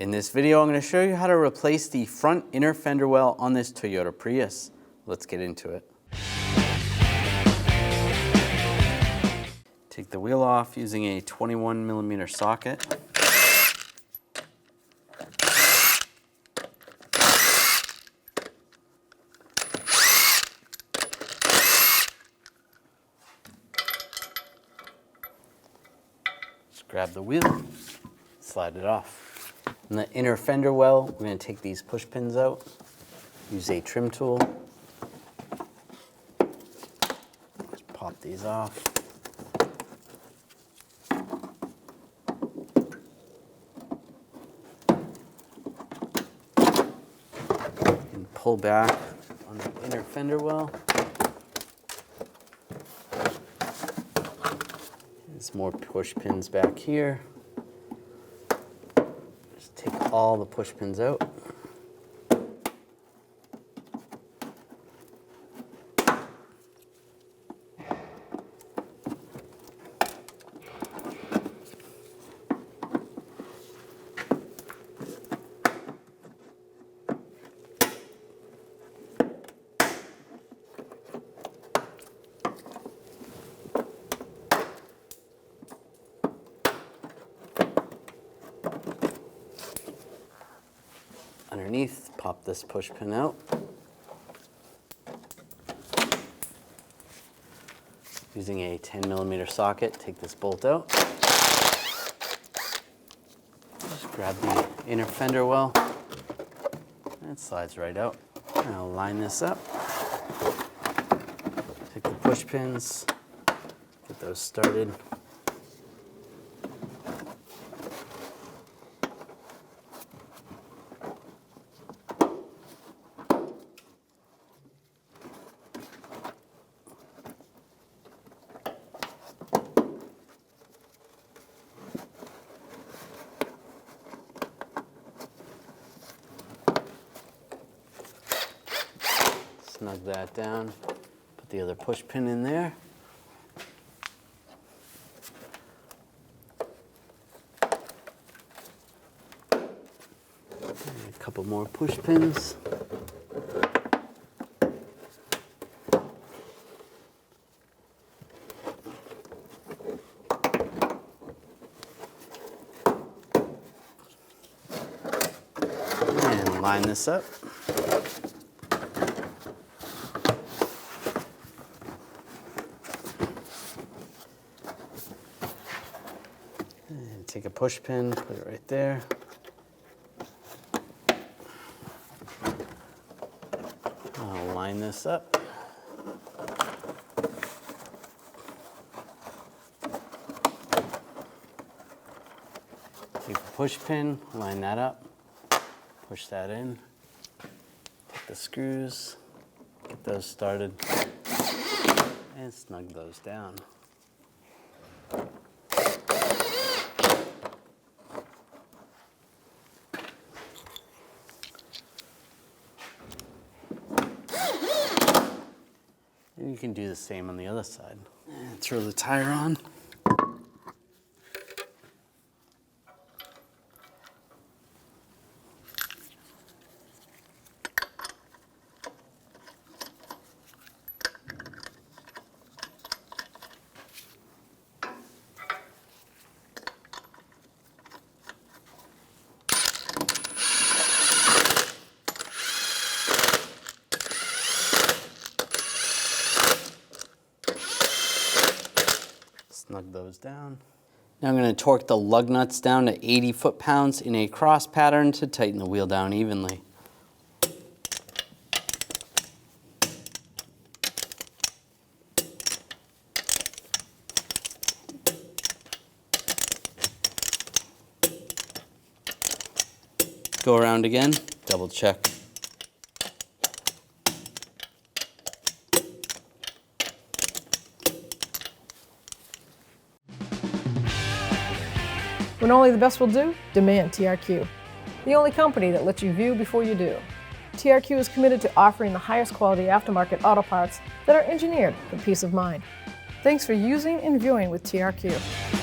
In this video, I'm going to show you how to replace the front inner fender well on this Toyota Prius. Let's get into it. Take the wheel off using a 21mm socket. Just grab the wheel, slide it off. In the inner fender well, we're going to take these push pins out, use a trim tool, just pop these off. And pull back on the inner fender well. There's more push pins back here. Take all the push pins out. Underneath, pop this push pin out. Using a 10mm socket, take this bolt out. Just grab the inner fender well. And it slides right out. And I'll line this up. Take the push pins, get those started. Snug that down, put the other push pin in there. And a couple more push pins. And line this up. And take a push pin, put it right there. I'll line this up. Take the push pin, line that up, push that in, take the screws, get those started, and snug those down. And you can do the same on the other side. And throw the tire on. Snug those down. Now I'm going to torque the lug nuts down to 80 foot-pounds in a cross pattern to tighten the wheel down evenly. Go around again, double check. When only the best will do, demand TRQ. The only company that lets you view before you do. TRQ is committed to offering the highest quality aftermarket auto parts that are engineered for peace of mind. Thanks for using and viewing with TRQ.